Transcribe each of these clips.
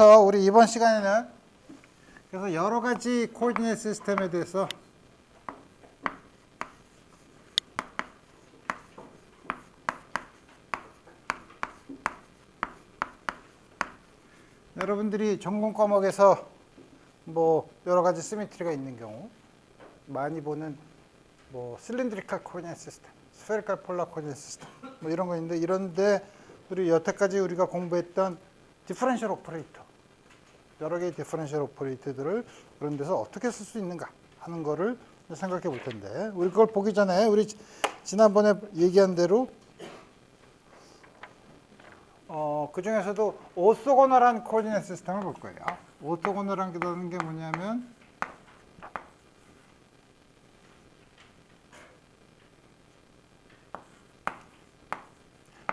그래서 우리 이번 시간에는 그래서 여러 가지 코디네이트 시스템에 대해서 여러분들이 전공 과목에서 뭐 여러 가지 시메트리가 있는 경우 많이 보는 뭐 실린드리컬 코디네이트 시스템, 스페리컬 폴라 코디네이트 시스템 뭐 이런 거 있는데 이런데 우리 여태까지 우리가 공부했던 디퍼런셜 오퍼레이터 여러 개의 디퍼런셜 오퍼레이터들을 그런 데서 어떻게 쓸 수 있는가 하는 거를 생각해 볼 텐데 우리 그걸 보기 전에 우리 지난번에 얘기한 대로 그 중에서도 오소고널한 코디네이트 시스템을 볼 거예요. 오소고널한 게 뭐냐면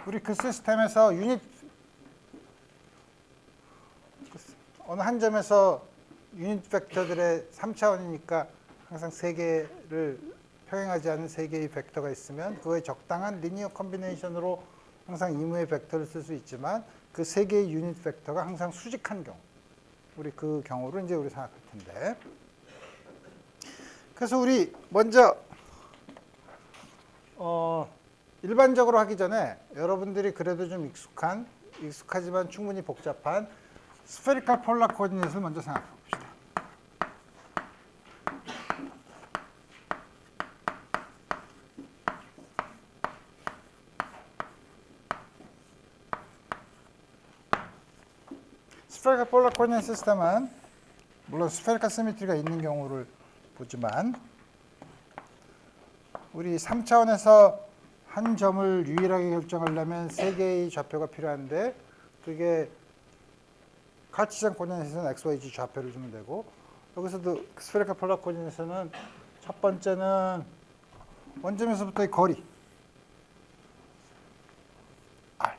우리 그 시스템에서 유닛 어느 한 점에서 유닛 벡터들의 3차원이니까 항상 3개를 평행하지 않은 3개의 벡터가 있으면 그거에 적당한 리니어 컴비네이션으로 항상 이무의 벡터를 쓸 수 있지만 그 3개의 유닛 벡터가 항상 수직한 경우 우리 그 경우를 이제 우리 생각할 텐데 그래서 우리 먼저 일반적으로 하기 전에 여러분들이 그래도 좀 익숙하지만 충분히 복잡한 스페리컬 폴라 코디네이트를 먼저 생각해 봅시다. 스페리컬 폴라 코디네이트 시스템은 물론 스페리컬 시메트리가 있는 경우를 보지만 우리 3차원에서 한 점을 유일하게 결정하려면 3개의 좌표가 필요한데 그게 카르티지안 코디네이트에서는 x, y, z 좌표를 주면 되고 여기서도 스페리컬 폴라 코디네이트에서는 첫 번째는 원점에서부터의 거리 r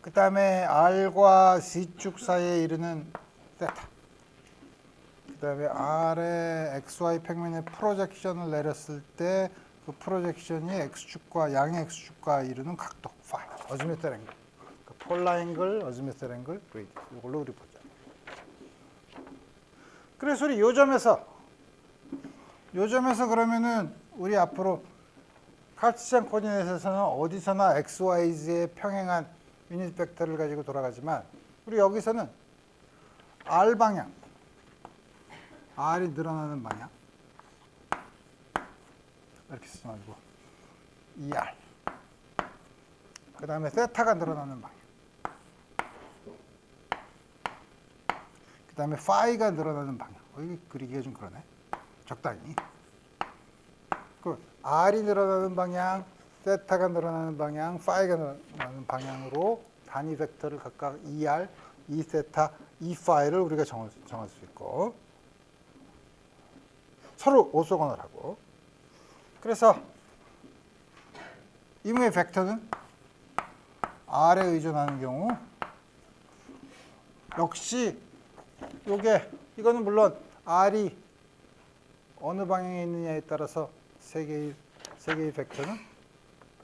그 다음에 r과 z축 사이에 이르는 세타 그 다음에 r의 xy 평면의 프로젝션을 내렸을 때 그 프로젝션이 x축과 양의 x축과 이르는 각도 phi 어지미트 앵글 폴라 앵글, 어지미트 앵글, 레디스 이걸로 우리 보자. 그래서 우리 요 점에서 그러면은 우리 앞으로 카르티지안 코디네이트에서는 어디서나 x, y, z의 평행한 유닛 벡터를 가지고 돌아가지만 우리 여기서는 r 방향, r이 늘어나는 방향 이렇게 쓰지 말고 ER 그 다음에 세타가 늘어나는 방향 그 다음에 파이가 늘어나는 방향 여기 그리기가 좀 그러네 적당히 그 R이 늘어나는 방향 세타가 늘어나는 방향 파이가 늘어나는 방향으로 단위 벡터를 각각 ER, E세타, E파이를 우리가 정할 수 있고 서로 오소고널하고 그래서 이무의 벡터는 R에 의존하는 경우 역시 이거는 물론 R이 어느 방향에 있느냐에 따라서 세 개의 벡터는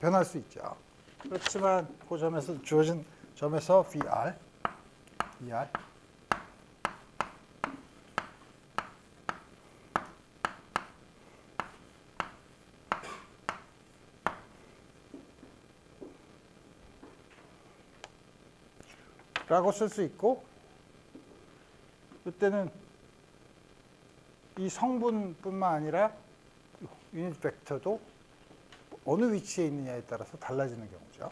변할 수 있죠. 그렇지만 그 점에서 주어진 점에서 VR, ER 라고 쓸 수 있고 이때는 이 성분뿐만 아니라 유닛 벡터도 어느 위치에 있느냐에 따라서 달라지는 경우죠.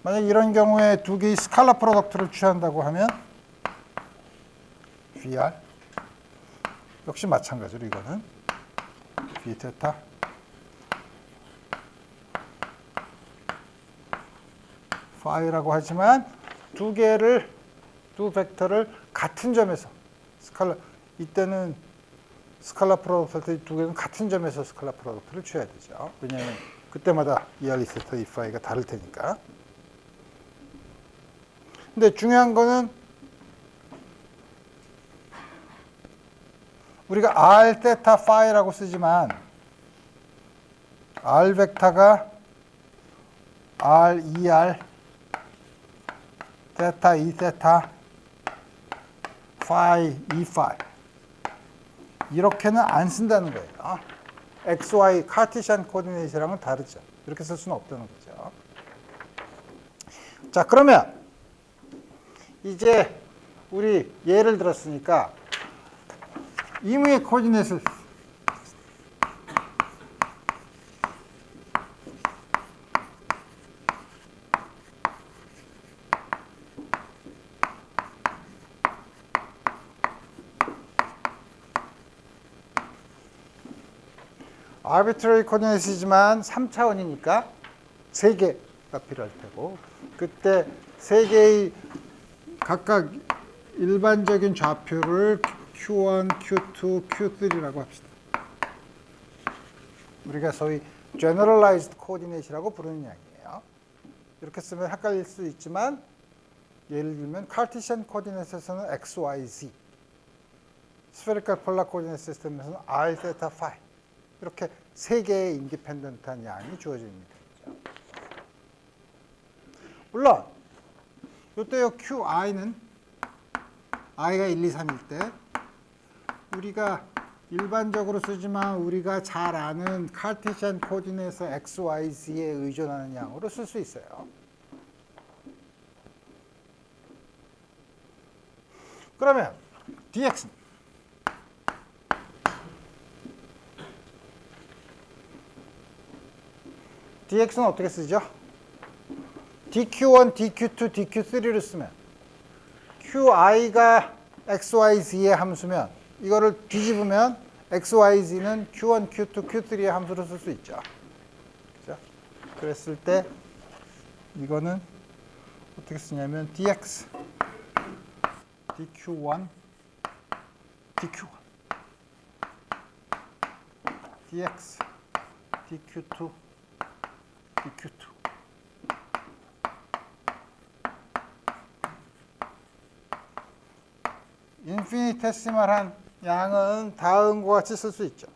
만약 이런 경우에 두 개의 스칼라 프로덕트를 취한다고 하면 VR 역시 마찬가지로 이거는 V테타 파이라고 하지만 두 벡터를 같은 점에서 이때는 스칼라 프로덕트 두 개는 같은 점에서 스칼라 프로덕트를 취해야 되죠. 왜냐하면 그때마다 ER, E세타, E파이가 다를 테니까. 근데 중요한 거는 우리가 R, 세타, 파이라고 쓰지만 R 벡터가 R, ER, 세타, E 세타, 파이, E 파이. 이렇게는 안 쓴다는 거예요. XY 카티시안 코디네이트랑은 다르죠. 이렇게 쓸 수는 없다는 거죠. 자, 그러면 이제 우리 예를 들었으니까 임의의 코디네이트를 arbitrary coordinate이지만 3차원이니까 3개가 필요할 테고 그때 3개의 각각 일반적인 좌표를 Q1, Q2, Q3라고 합시다. 우리가 소위 generalized coordinate이라고 부르는 양이에요. 이렇게 쓰면 헷갈릴 수 있지만 예를 들면 카르티시안 코디네이트에서는 X, Y, Z, 스페리컬 폴라 코디네이트 시스템에서는 R, 세타, 파이 이렇게 3개의 인디펜던트한 양이 주어집니다. 물론 이때 요 QI는 I가 1, 2, 3일 때 우리가 일반적으로 쓰지만 우리가 잘 아는 카르티시안 코디네이트 X, Y, Z에 의존하는 양으로 쓸 수 있어요. 그러면 dx는 어떻게 쓰죠? dq1, dq2, dq3를 쓰면 qi가 xyz의 함수면 이거를 뒤집으면 xyz는 q1, q2, q3의 함수로 쓸 수 있죠. 그죠? 그랬을 때 이거는 어떻게 쓰냐면 dx dq1 dq1 dx dq2 dq2 인피니테시멀한 양은 다음과 같이 쓸 수 있죠.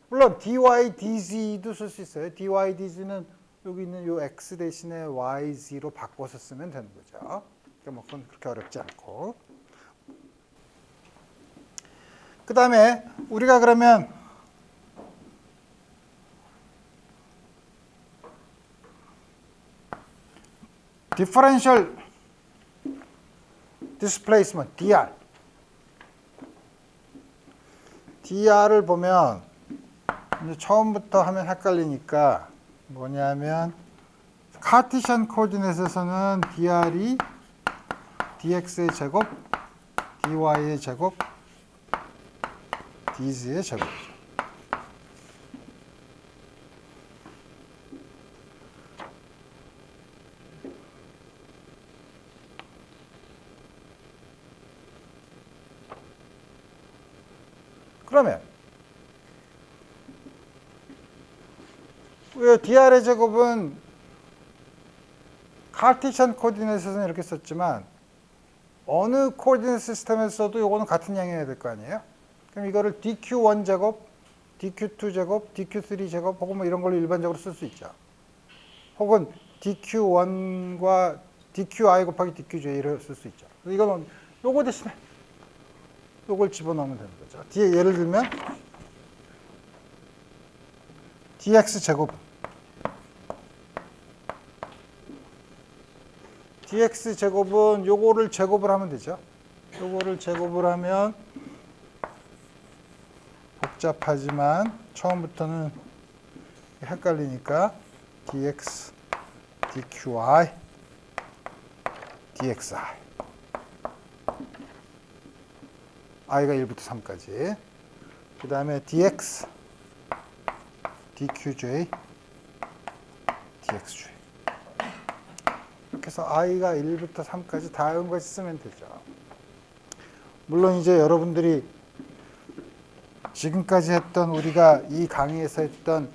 물론 dy, dz도 쓸 수 있어요. dy, dz는 여기 있는 요 x 대신에 yz로 바꿔서 쓰면 되는 거죠. 그러니까 뭐 그건 그렇게 어렵지 않고. 그 다음에 우리가 그러면 differential displacement dr dr을 보면 이제 처음부터 하면 헷갈리니까 뭐냐면 카르티시안 코디네이트에서는 dr이 dx의 제곱, dy의 제곱, dz의 제곱이죠. 그러면 dr의 제곱은 카르티시안 코디네이트에서는 이렇게 썼지만 어느 코디네이트 시스템에서도 이거는 같은 양이어야 될 거 아니에요? 그럼 이거를 dq1 제곱, dq2 제곱, dq3 제곱 혹은 뭐 이런 걸로 일반적으로 쓸 수 있죠. 혹은 dq1과 dqi 곱하기 dqj를 쓸 수 있죠. 이거는 요거 대신에 요걸 집어넣으면 되는 거죠. 뒤에 예를 들면 dx 제곱 dx 제곱은 요거를 제곱을 하면 되죠. 요거를 제곱을 하면 복잡하지만 처음부터는 헷갈리니까 dx dqi dxi i가 1부터 3까지 그 다음에 dx dqj dxj 이렇게 해서 i가 1부터 3까지 다음같이 쓰면 되죠. 물론 이제 여러분들이 지금까지 했던 우리가 이 강의에서 했던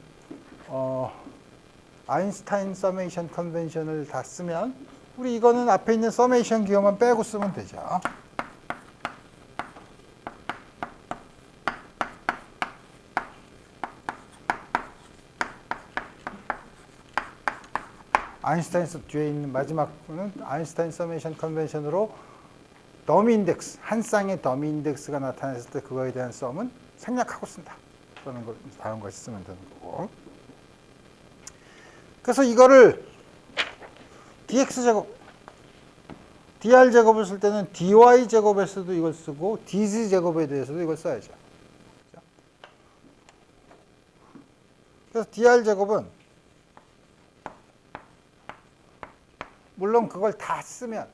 아인슈타인 서메이션 컨벤션을 다 쓰면 우리 이거는 앞에 있는 서메이션 기호만 빼고 쓰면 되죠. 아인슈타인 뒤에 있는 마지막은 아인슈타인 서메이션 컨벤션으로 더미 인덱스, 한 쌍의 더미 인덱스가 나타났을 때 그거에 대한 썸은 생략하고 쓴다. 그러는 걸 다음 것이 쓰면 되는 거고. 그래서 이거를 dx 제곱, dr 제곱을 쓸 때는 dy 제곱에서도 이걸 쓰고 dz 제곱에 대해서도 이걸 써야죠. 그래서 dr 제곱은 물론 그걸 다 쓰면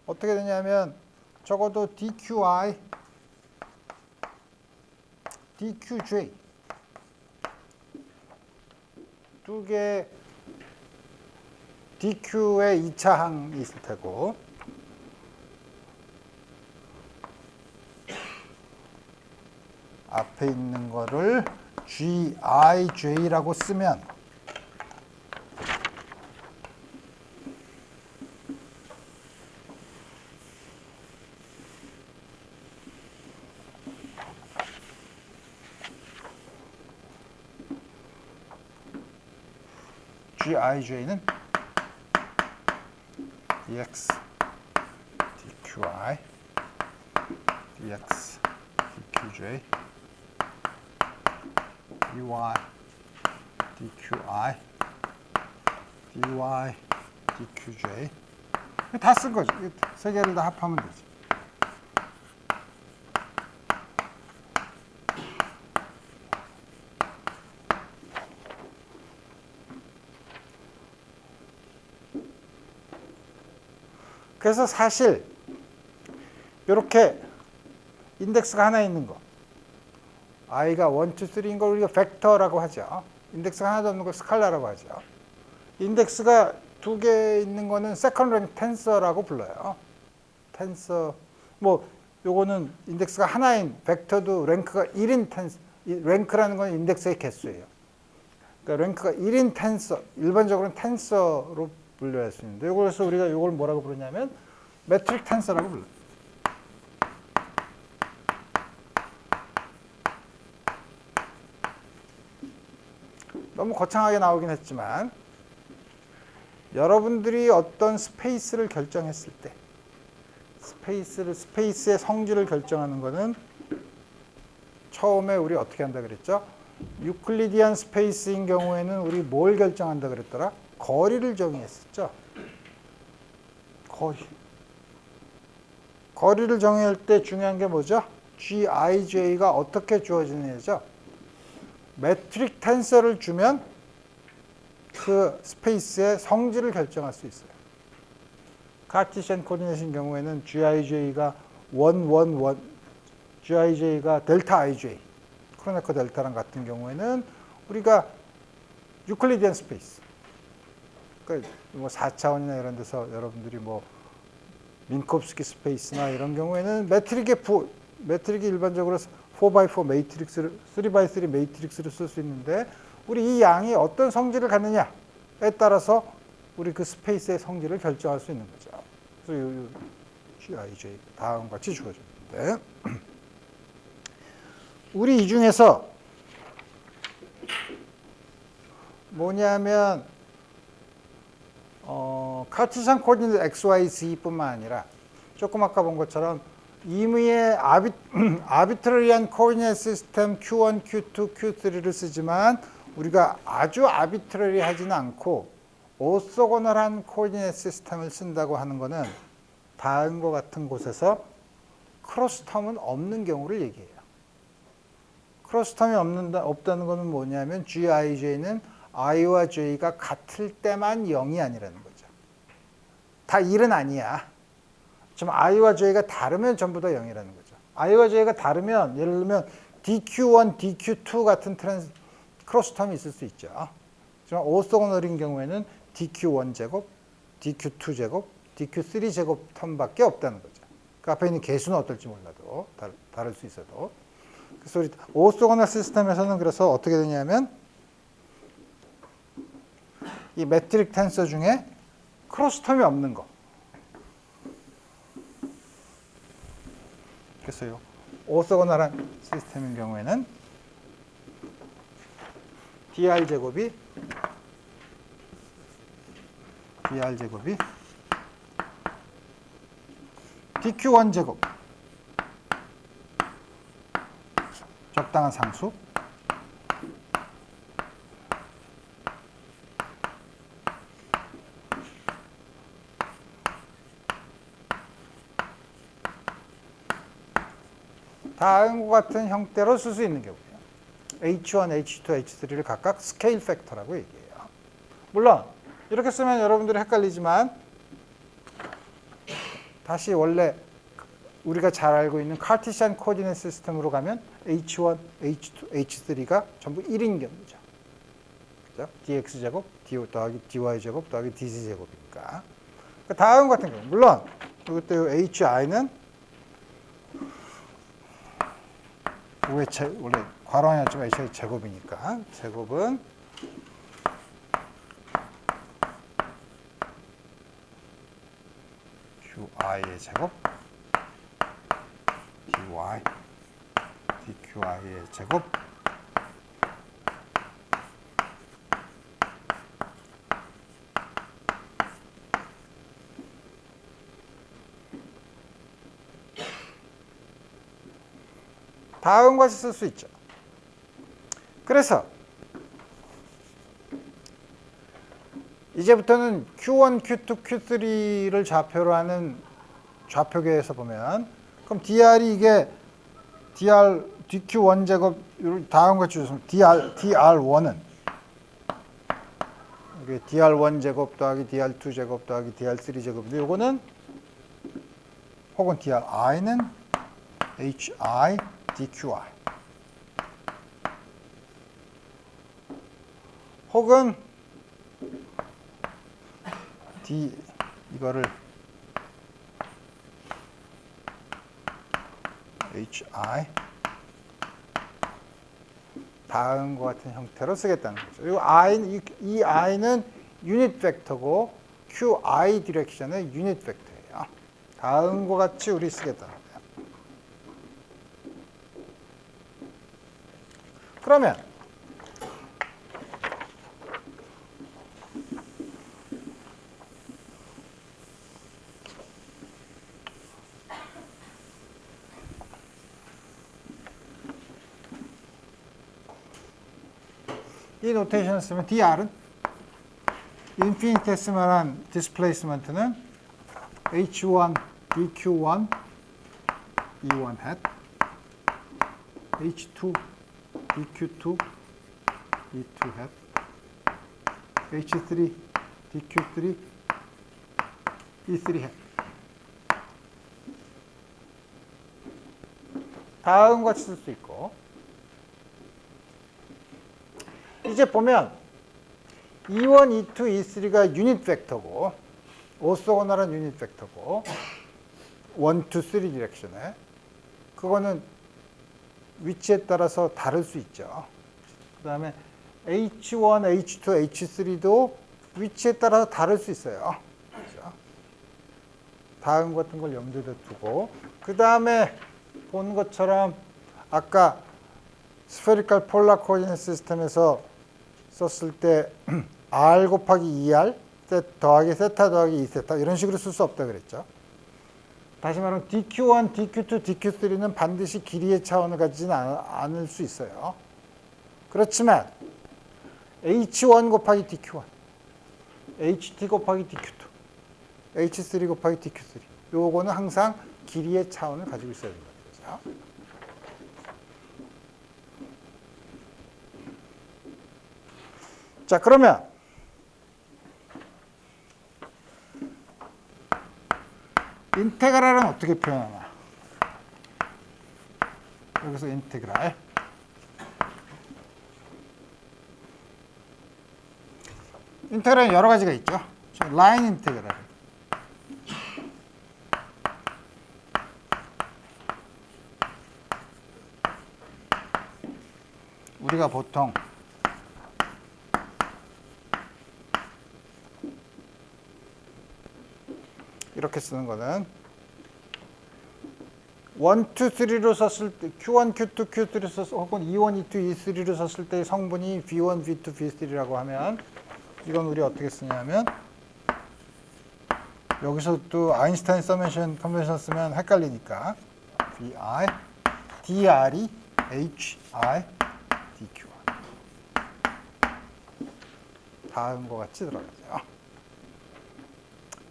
어떻게 되냐면 적어도 dqi, dqj 두 개 dq의 2차 항이 있을 테고 앞에 있는 거를 gij라고 쓰면 gij는 dx dqi dx dqj dy dqi dy dqj 다 쓴 거죠. 세 개를 다 합하면 되지. 그래서 사실 이렇게 인덱스가 하나 있는 거 i가 1, 2, 3인 걸 우리가 벡터라고 하죠. 인덱스가 하나도 없는 걸 스칼라라고 하죠. 인덱스가 두 개 있는 거는 세컨드 랭크 텐서라고 불러요. 텐서 뭐 요거는 인덱스가 하나인 벡터도 랭크가 1인 텐서, 랭크라는 건 인덱스의 개수예요. 그러니까 랭크가 1인 텐서, 일반적으로는 텐서로 분류할 수 있는데 그래서 우리가 이걸 뭐라고 부르냐면 매트릭 텐서라고 불러요. 너무 거창하게 나오긴 했지만 여러분들이 어떤 스페이스를 결정했을 때 스페이스의 성질을 결정하는 거는 처음에 우리 어떻게 한다 그랬죠? 유클리디안 스페이스인 경우에는 우리 뭘 결정한다 그랬더라? 거리를 정의했었죠. 거리를 정의할 때 중요한 게 뭐죠? gij가 어떻게 주어지느냐죠. 매트릭 텐서를 주면 그 스페이스의 성질을 결정할 수 있어요. 카르티시안 코디네이트인 경우에는 gij가 1, 1, 1, gij가 델타 ij, 크로네커 델타랑 같은 경우에는 우리가 유클리디안 스페이스, 그러니까 뭐 4차원이나 이런 데서 여러분들이 뭐 민콥스키 스페이스나 이런 경우에는 매트릭이 일반적으로 4x4 매트릭스를 3x3 매트릭스를 쓸 수 있는데 우리 이 양이 어떤 성질을 갖느냐에 따라서 우리 그 스페이스의 성질을 결정할 수 있는 거죠. 그래서 이 GIJ 다음과 같이 주어졌는데 우리 이 중에서 뭐냐면 카르티시안 코디네이트 XYZ뿐만 아니라 조금 아까 본 것처럼 임의의 아비트러리한 코디네이트 시스템 Q1, Q2, Q3를 쓰지만 우리가 아주 아비트러리하지는 않고 오소고널한 코디네이트 시스템을 쓴다고 하는 것은 다음과 같은 곳에서 크로스텀은 없는 경우를 얘기해요. 크로스텀이 없다는 것은 뭐냐면 GIJ는 I와 J가 같을 때만 0이 아니라는 거죠. 다 1은 아니야. 지금 I와 J가 다르면 전부 다 0이라는 거죠. I와 J가 다르면 예를 들면 DQ1, DQ2 같은 크로스텀이 있을 수 있죠. 하지만 오소고널인 경우에는 DQ1 제곱, DQ2 제곱, DQ3 제곱 텀밖에 없다는 거죠. 그 앞에 있는 개수는 어떨지 몰라도 다를 수 있어도. 그래서 우리 오소고널 시스템에서는 그래서 어떻게 되냐면 이 매트릭 텐서 중에 크로스텀이 없는 거. 그래서요. 오소고널한 시스템인 경우에는 dr 제곱이 dq1 제곱 적당한 상수 다음과 같은 형태로 쓸 수 있는 경우예요. H1, H2, H3를 각각 스케일 팩터라고 얘기해요. 물론 이렇게 쓰면 여러분들이 헷갈리지만 다시 원래 우리가 잘 알고 있는 카르티시안 코디네이트 시스템으로 가면 H1, H2, H3가 전부 1인 경우죠. 그죠? dx제곱, 더하기 dy제곱, 더하기 dz제곱이니까. 다음 같은 경우, 물론 이것도 hi는 원래 괄호 아니었지만 hi 제곱이니까 제곱은 qi의 제곱 dy dqi의 제곱 다음과 같이 쓸 수 있죠. 그래서 이제부터는 Q1, Q2, Q3를 좌표로 하는 좌표계에서 보면 그럼 dr이 이게 dq1 제곱 다음과 같이 주시면 dr1은 이게 dr1 제곱 더하기 dr2 제곱 더하기 dr3 제곱인데 요거는 혹은 dri는 hi dqi 혹은 이거를 hi 다음과 같은 형태로 쓰겠다는 거죠. 이 i는 유닛 벡터고 qi 디렉션의 유닛 벡터예요. 다음과 같이 우리 쓰겠다는 거예요. 그러면 이 노테이션을 쓰면 dr은 인피니테스멀한 디스플레이스먼트는 h1 dq1 e1 hat h2 dq2 e2 hat h3 dq3 e3 hat 다음과 같이 쓸 수 있고 이제 보면 E1, E2, E3가 유닛 벡터고 오소고널한 유닛 벡터고 1, 2, 3 디렉션에 그거는 위치에 따라서 다를 수 있죠. 그 다음에 H1, H2, H3도 위치에 따라서 다를 수 있어요. 그렇죠? 다음 같은 걸 염두에 두고 그 다음에 본 것처럼 아까 스페리컬 폴라 코디네이트 시스템에서 썼을 때 r 곱하기 2r 더하기 세타 더하기 2세타 이런 식으로 쓸 수 없다 그랬죠. 다시 말하면 dq1, dq2, dq3는 반드시 길이의 차원을 가지진 않을 수 있어요. 그렇지만 h1 곱하기 dq1, ht 곱하기 dq2, h3 곱하기 dq3 요거는 항상 길이의 차원을 가지고 있어야 된다. 그렇죠? 자, 그러면 인테그랄은 어떻게 표현하나? 여기서 인테그랄. 인테그랄은 여러 가지가 있죠. 라인 인테그랄. 우리가 보통 이렇게 쓰는 거는 3로 썼을 때 Q1, Q2, Q3로 썼을 혹은 E1, E2, E3로 썼을 때 성분이 V1, V2, V3라고 하면 이건 우리 어떻게 쓰냐면 여기서 또 아인슈타인 서메이션 컨벤션 쓰면 헷갈리니까 VI, DR이 HI, DQ 다음과 같이 들어가죠.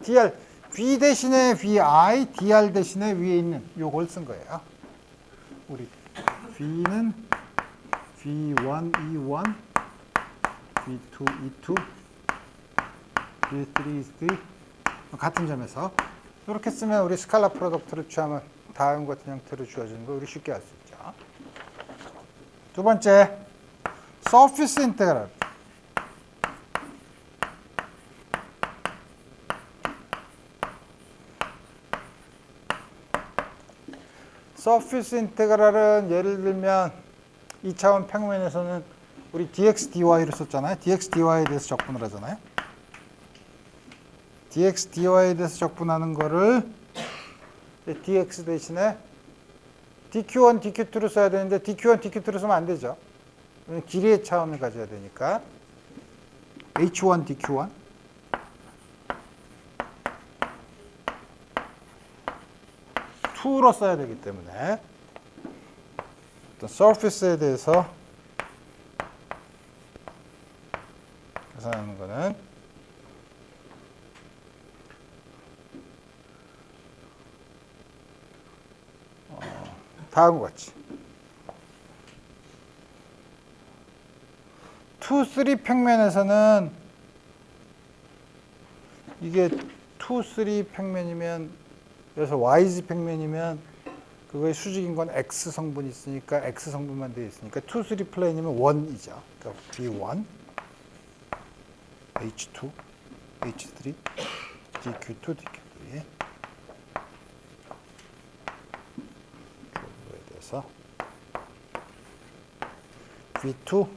DR, V 대신에 VI, DR 대신에 위에 있는 요걸 쓴 거예요. 우리 V는 V1, E1, V2, E2, V3, E3 같은 점에서 이렇게 쓰면 우리 스칼라 프로덕트를 취하면 다음 같은 형태로 주어지는 거 우리 쉽게 알 수 있죠. 두 번째, 서피스 인테그랄. 서피스 인테그랄은 예를 들면 2차원 평면에서는 우리 dx, dy로 썼잖아요. dx, dy에 대해서 적분을 하잖아요. dx, dy에 대해서 적분하는 거를 dx 대신에 dq1, dq2로 써야 되는데 dq1, dq2로 쓰면 안 되죠. 길이의 차원을 가져야 되니까 h1, dq1 2로 써야 되기 때문에 어떤 서피스에 대해서 계산하는 거는 다음과 같이 2, 3 평면에서는 이게 2, 3 평면이면 그래서 YZ 평면이면 그거의 수직인 건 X 성분이 있으니까 X 성분만 되어 있으니까 2, 3 플레인이면 1이죠. 그러니까 B1, H2, H3, DQ2, DQ3 그거에 대해서 V2,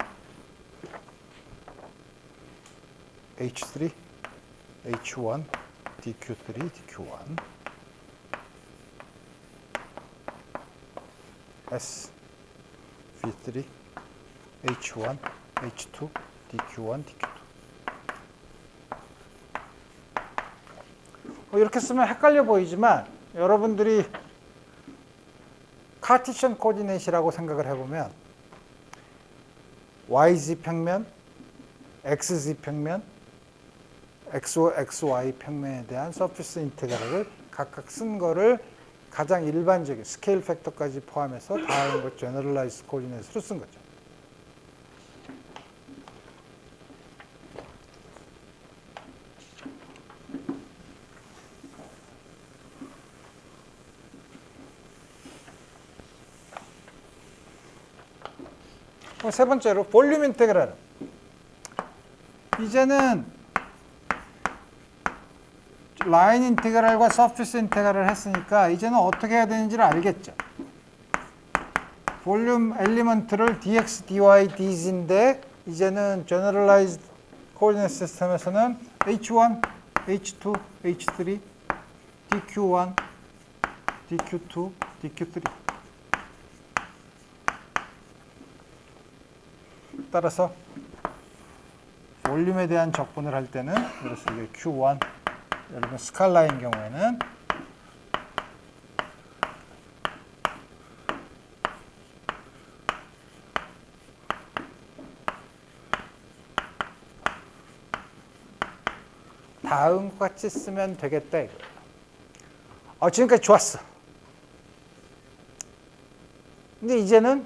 H3, H1, DQ3, DQ1 S, V3, H1, H2, DQ1, DQ2 이렇게 쓰면 헷갈려 보이지만 여러분들이 카티션 코디네이트라고 생각을 해보면 YZ 평면, XZ 평면, XY 평면에 대한 서피스 인테그랄을 각각 쓴 거를 가장 일반적인 스케일 팩터까지 포함해서 다음 것 제너럴라이즈 코디네이트로 쓴 거죠. 세 번째로 볼륨 인테그랄. 이제는 라인 인테그랄과 서피스 인테그랄을 했으니까 이제는 어떻게 해야 되는지를 알겠죠. 볼륨 엘리먼트를 dx, dy, dz인데 이제는 generalized coordinate 시스템에서는 h1, h2, h3, dq1, dq2, dq3 따라서 볼륨에 대한 적분을 할 때는 그래서 이게 q1 여러분 스칼라인 경우에는 다음과 같이 쓰면 되겠다 이거예요. 지금까지 좋았어. 근데 이제는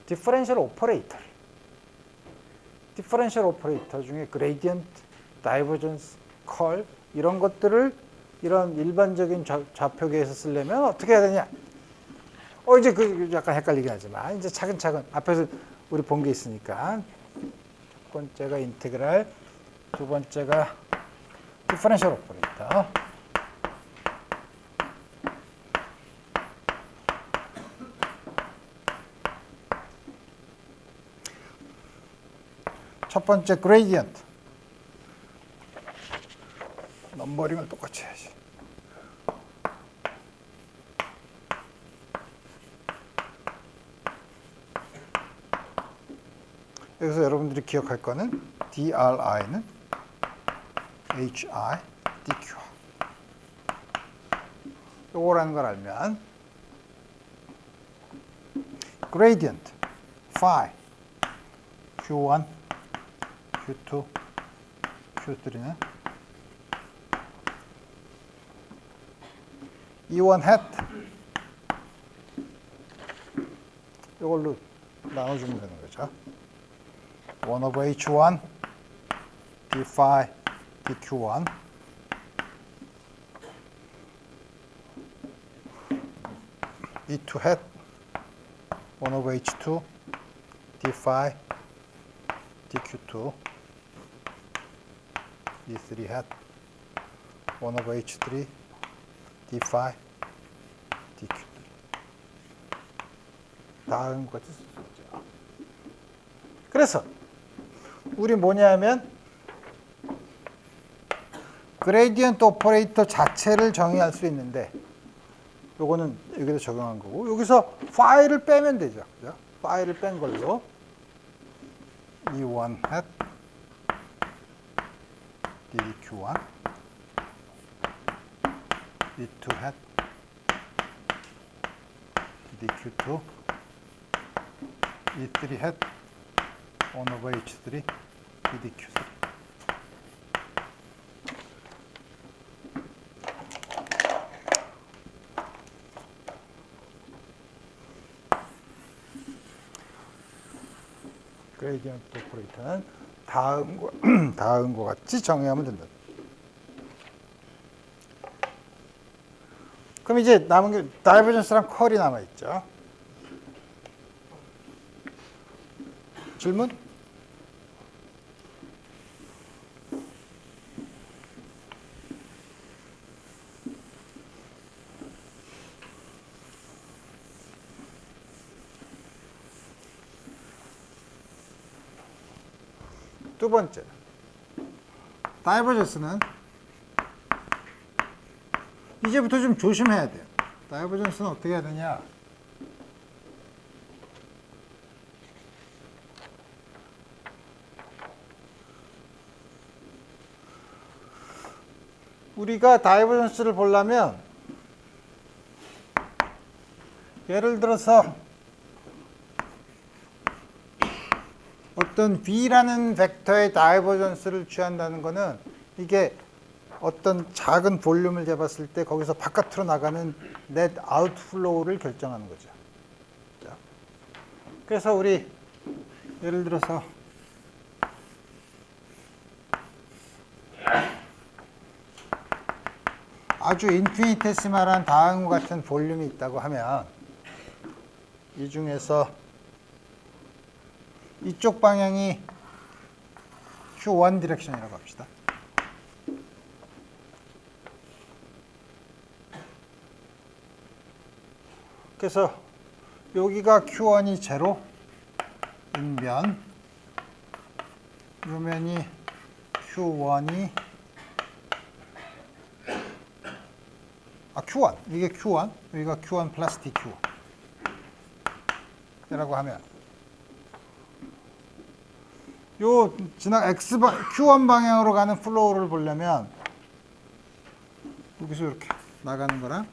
디퍼런셜 오퍼레이터 중에 그레디언트, 다이버전스, 컬 이런 것들을 이런 일반적인 좌표계에서 쓰려면 어떻게 해야 되냐? 이제 그 약간 헷갈리긴 하지만 이제 차근차근 앞에서 우리 본 게 있으니까 첫 번째가 인테그랄, 두 번째가 디퍼런셜 오퍼레이터. 첫 번째 그레디언트. 넘버링을 똑같이 해야지. 여기서 여러분들이 기억할 거는 DRI는 HI, DQI. 요거라는 걸 알면 gradient phi Q1, Q2, Q3는 E1 hat 이걸로 나눠주면 되는 거죠. 1 over H1 D phi DQ1 E2 hat 1 over H2 D phi DQ2 E3 hat 1 over H3 D phi DQ3 다음 같이 쓸 수 있죠. 그래서 우리 뭐냐면 그레이디언트 오퍼레이터 자체를 정의할 수 있는데 요거는 여기다 적용한 거고 여기서 파일을 빼면 되죠. 그죠? 파일을 뺀 걸로 E1 hat DQ1 E2 hat DQ2 E3 hat 1 over H3 DQ3 그레이디언트 오퍼레이터는 다음과 같이 정의하면 된다. 그럼 이제 남은 게 다이버전스랑 컬이 남아 있죠. 질문? 두 번째, 다이버전스는 이제부터 좀 조심해야 돼요. 다이버전스는 어떻게 해야 되냐? 우리가 다이버전스를 보려면 예를 들어서 어떤 B라는 벡터의 다이버전스를 취한다는 것은 이게 어떤 작은 볼륨을 재봤을 때 거기서 바깥으로 나가는 넷 아웃플로우를 결정하는 거죠. 그래서 우리 예를 들어서 아주 인피니테시말한 다음과 같은 볼륨이 있다고 하면 이 중에서 이쪽 방향이 Q1 디렉션이라고 합시다. 그래서 여기가 Q1이 제로인 요면이 Q1이 Q1 이게 Q1 여기가 Q1 플러스 DQ 이라고 하면 요 Q1 방향으로 가는 플로우를 보려면 여기서 이렇게 나가는 거랑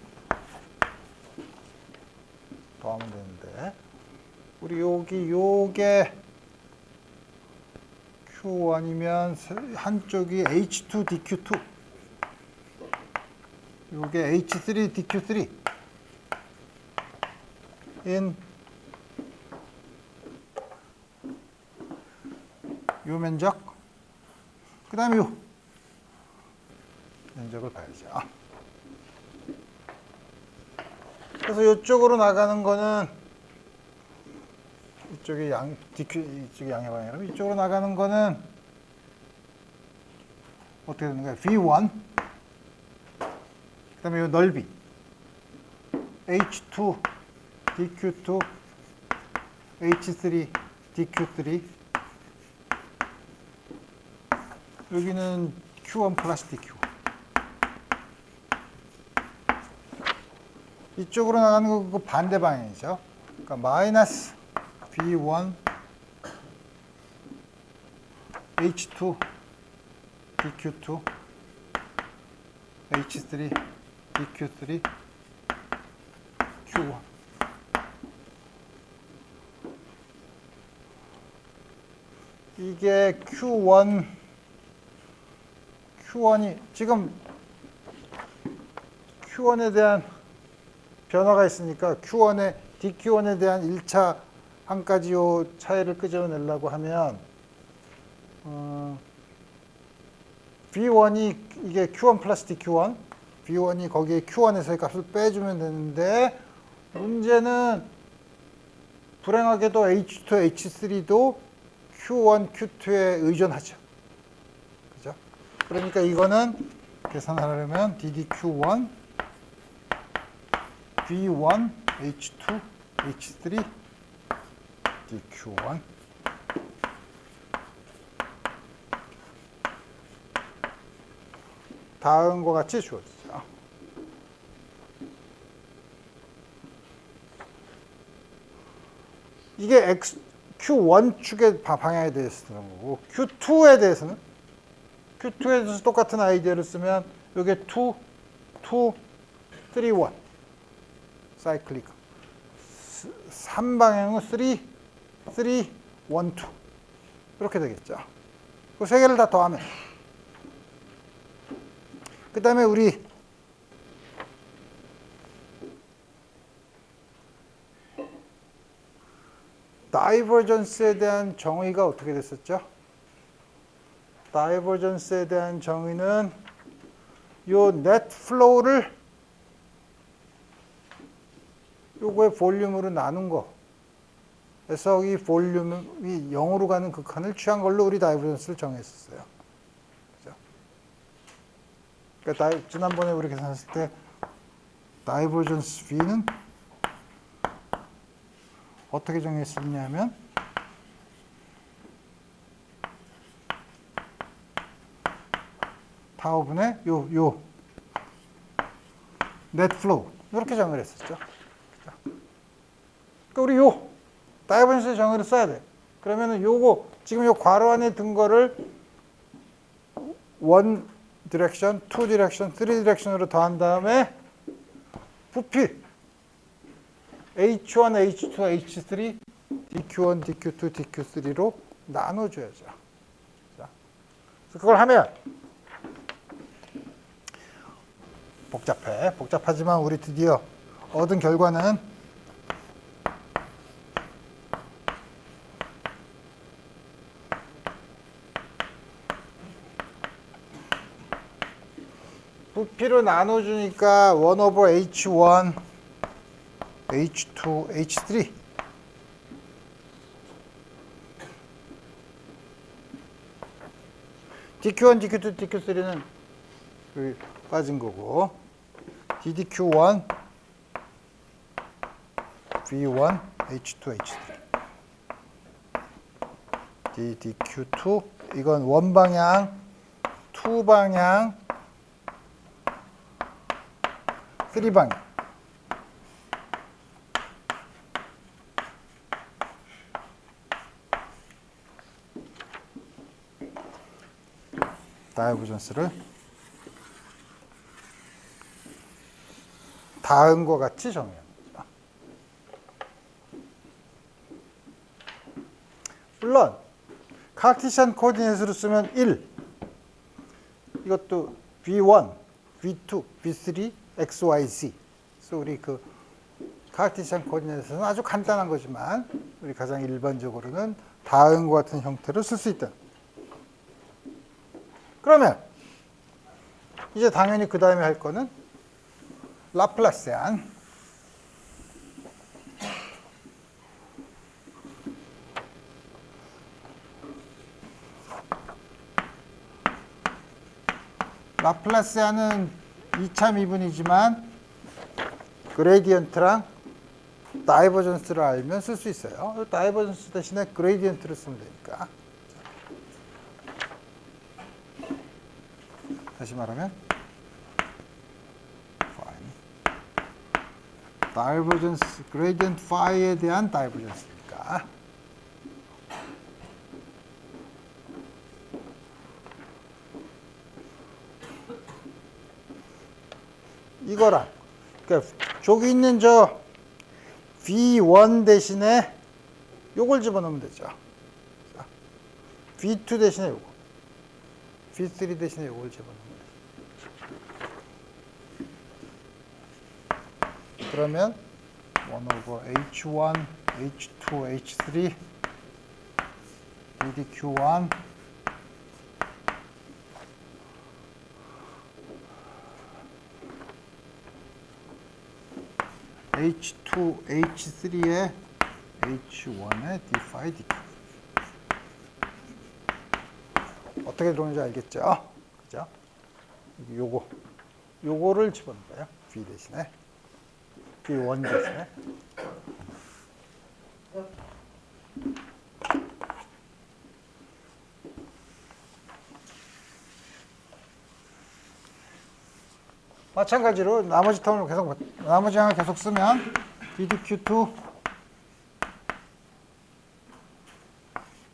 더하면 되는데 우리 요게 Q1이면 한쪽이 H2 DQ2 요게 H3 DQ3 인 요 면적 그 다음에 요 면적을 봐야죠. 그래서 이쪽으로 나가는 거는 이쪽이 이쪽이 양의 방향이라면 이쪽으로 나가는 거는 어떻게 되는 거예요? V1 그 다음에 이 넓이 H2 DQ2 H3 DQ3 여기는 Q1 플러스 DQ 이쪽으로 나가는 거 그 반대 방향이죠. 그러니까 마이너스 V1 H2 DQ2 H3 DQ3 Q1 이게 Q1이 지금 Q1에 대한 변화가 있으니까 Q1에 DQ1에 대한 1차 한 가지 요 차이를 끄집어내려고 하면 V1이 이게 Q1 플러스 DQ1 V1이 거기에 Q1에서의 값을 빼주면 되는데 문제는 불행하게도 H2, H3도 Q1, Q2에 의존하죠. 그죠? 그러니까 이거는 계산하려면 DDQ1 V1 H2 H3 DQ1 다음과 같이 주어지죠. 이게 Q1 축의 방향에 대해서 쓰는 거고 Q2에 대해서는 똑같은 아이디어를 쓰면 이게 2, 3, 1 사이클릭 3방향은 3, 1, 2 이렇게 되겠죠. 그 세 개를 다 더하면 그 다음에 우리 다이버전스에 대한 정의가 어떻게 됐었죠? 다이버전스에 대한 정의는 요 넷 플로우를 요거의 볼륨으로 나눈 거. 그래서 이 볼륨이 0으로 가는 극한을 취한 걸로 우리 다이버전스를 정했었어요. 그죠? 그러니까 지난번에 우리 계산했을 때 다이버전스 V는 어떻게 정했었냐면 타워분의 요 넷 플로우 이렇게 정의를 했었죠. 그러니까 우리 요 다이버전스의 정의를 써야 돼. 그러면은 요거 지금 요 괄호 안에 든 거를 1 디렉션, 2 디렉션, 3 디렉션으로 더한 다음에 부피 H1, H2, H3, DQ1, DQ2, DQ3로 나눠줘야죠. 자, 그걸 하면 복잡하지만 우리 드디어 얻은 결과는 부피로 나눠주니까 1 over H1, H2, H3 DQ1, DQ2, DQ3는 빠진 거고 DDQ1, V1, H2, H3 DDQ2 이건 원방향, 투방향, 3방향 다이버전스를 다음과 같이 정의합니다. 물론 카르티시안 코디네이트로 쓰면 1 이것도 V1, V2, V3, XYZ 그래서 우리 그 카르티시안 코디네이트는 아주 간단한 거지만 우리 가장 일반적으로는 다음과 같은 형태로 쓸 수 있다. 그러면 이제 당연히 그 다음에 할 거는 라플라시안 라플라시안은 2차 미분이지만 그레디언트랑 다이버전스를 알면 쓸 수 있어요. 다이버전스 대신에 그레디언트를 쓰면 되니까. 다시 말하면 다이버전스 그레디언트 파이에 대한 다이버전스니까 이거랑 그러니까 저기 있는 저 V1 대신에 요걸 집어넣으면 되죠. 자, V2 대신에 요거, V3 대신에 요걸 집어넣으면 되죠. 그러면 1/H1, H2, H3, DDQ1 H2, H3에 H1에 D5, DQ. 어떻게 들어오는지 알겠죠? 그죠? 요거를 집어넣은 거예요. V 대신에. V1 대신에. 마찬가지로 나머지 항을 계속 쓰면 DDQ2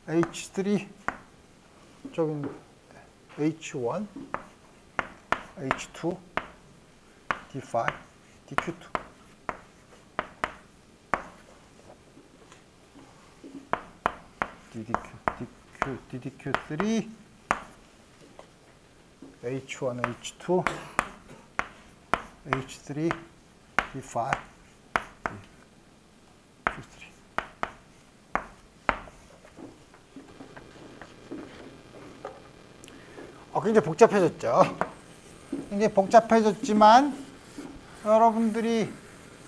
H3 저긴 H1 H2 D5 DQ2 DDQ3 H1 H2 H3, D5, Q3. 굉장히 복잡해졌죠. 굉장히 복잡해졌지만 여러분들이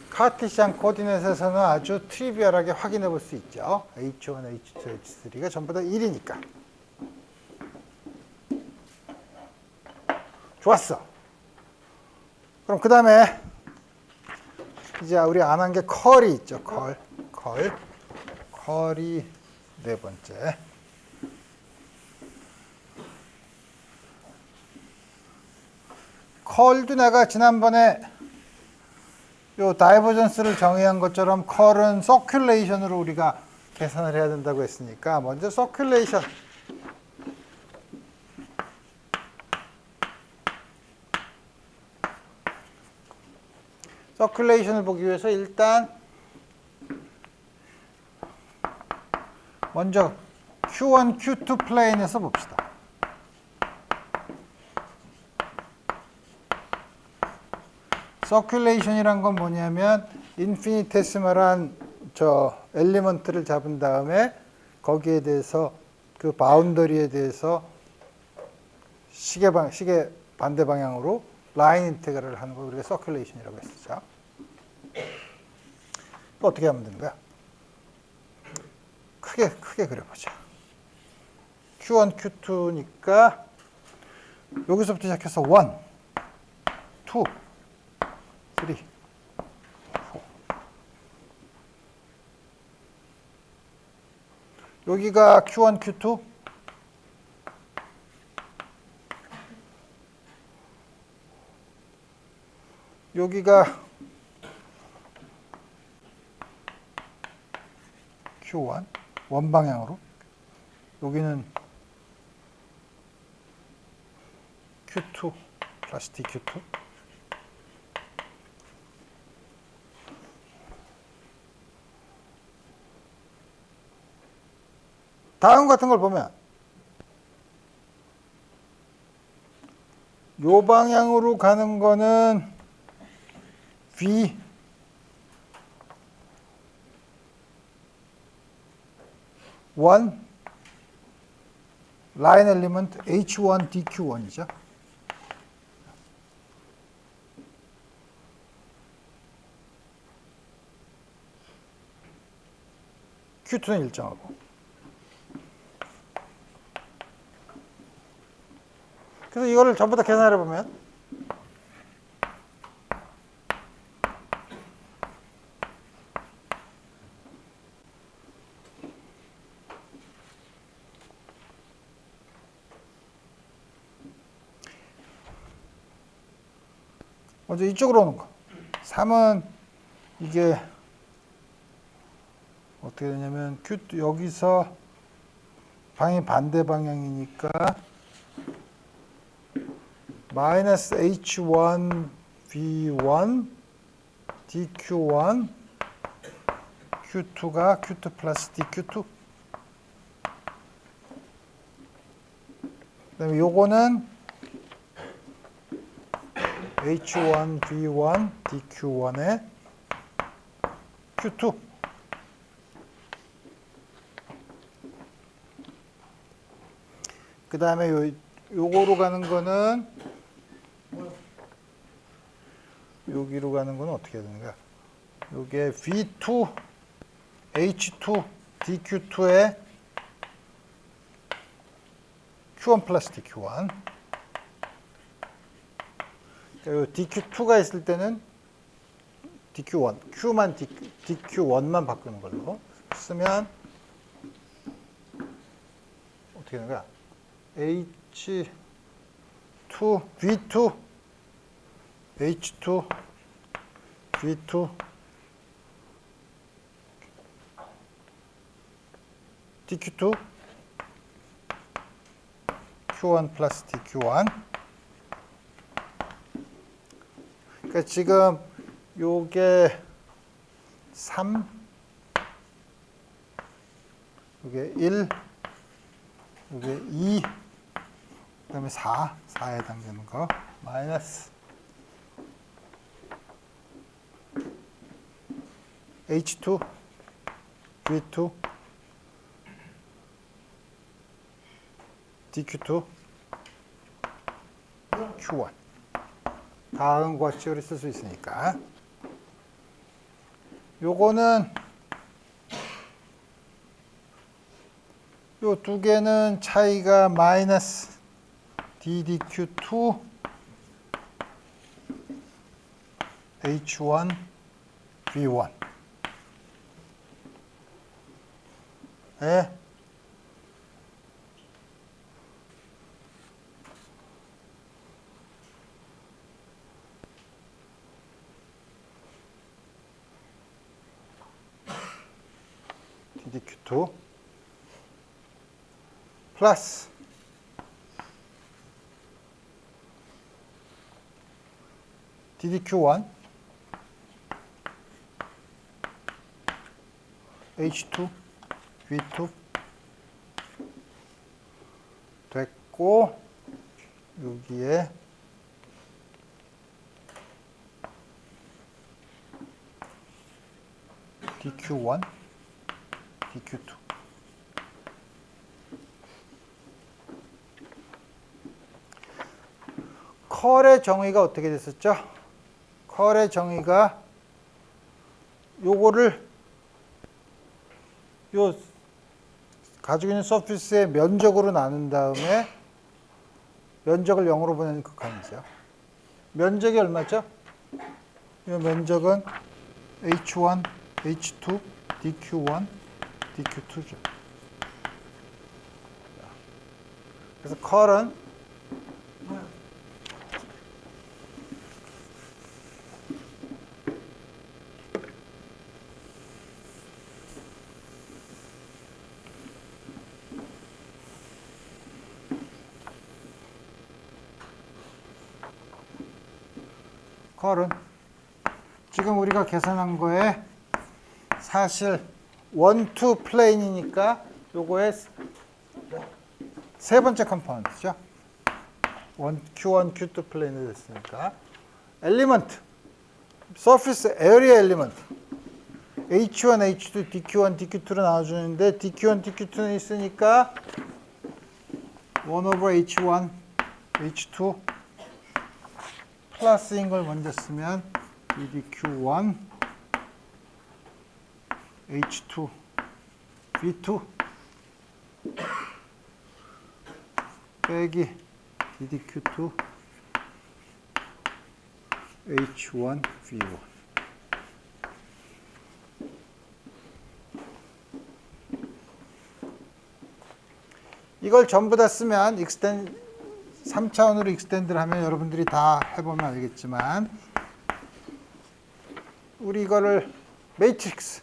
카르테시안 코디네이트에서는 아주 트리비얼하게 확인해 볼 수 있죠. H1, H2, H3가 전부 다 1이니까. 좋았어. 그럼 그 다음에 이제 우리 안 한 게 컬이 있죠. 컬이 네 번째. 컬도 내가 지난번에 요 다이버전스를 정의한 것처럼 컬은 서큘레이션으로 우리가 계산을 해야 된다고 했으니까 먼저 서큘레이션. 서큘레이션을 보기 위해서 일단 먼저 Q1, Q2 플레인에서 봅시다. 서큘레이션이란 건 뭐냐면 인피니테시멀한 저 엘리먼트를 잡은 다음에 거기에 대해서 그 바운더리에 대해서 시계 반대 방향으로 라인 인테그럴을 하는 걸 우리가 서큘레이션이라고 했었죠. 어떻게 하면 되는 거야? 크게 그려보자. Q1, Q2니까 여기서부터 시작해서 1, 2, 3, 4. 여기가 Q1, Q2. 여기가 Q1, 원방향으로. 여기는 Q2 플러스 DQ2. 다음 같은 걸 보면 요 방향으로 가는 거는 V 원 라인 엘리먼트 H1 DQ1이죠. Q2는 일정하고. 그래서 이거를 전부 다 계산해 보면 먼저 이쪽으로 오는 거. 3은 이게 어떻게 되냐면 Q2 여기서 방이 반대 방향이니까 마이너스 H1 V1 DQ1 Q2가 Q2 플러스 DQ2. 그다음에 요거는 H1 V1 DQ1의 Q2. 그 다음에 요거로 가는 거는 여기로 가는 거는 어떻게 해야 되는가? 요게 V2 H2 DQ2의 Q1 플러스 DQ1. 그러니까 요 DQ2가 있을 때는 DQ1, Q만 DQ1만 바꾸는 걸로 쓰면 어떻게 되는 거야? H2 V2 H2 V2 DQ2 Q1 플러스 DQ1. 그러니까 지금 요게 3, 요게 1, 요게 2, 그 다음에 4에 해당되는 거, 마이너스 H2, V2, DQ2, Q1. 다음 과식으로 쓸 수 있으니까. 요거는 요 두 개는 차이가 마이너스 DDQ2 H1 V1 에 DDQ2 플러스 DDQ1 H2 V2 됐고 여기에 DQ1 DQ2 컬의 정의가 어떻게 됐었죠? 컬의 정의가 요거를 요 가지고 있는 서피스의 면적으로 나눈 다음에 면적을 0으로 보내는 극한이죠. 면적이 얼마죠? 이 면적은 H1, H2, DQ1, DQ2죠. 그래서 컬은 지금 우리가 계산한 거에 사실 1, 2 플레인이니까 요거의 세 번째 컴포넌트죠. Q1, Q2 플레인이 됐으니까 엘리먼트, 서피스 에리어 엘리먼트 H1, H2, DQ1, DQ2로 나눠주는데 DQ1, DQ2는 있으니까 1 over H1, H2 플러스인 걸 먼저 쓰면 DDQ1 H2 V2 빼기 DDQ2 H1 V1 이걸 전부 다 쓰면 3차원으로 익스텐드를 하면 여러분들이 다 해보면 알겠지만 우리 이거를 매트릭스의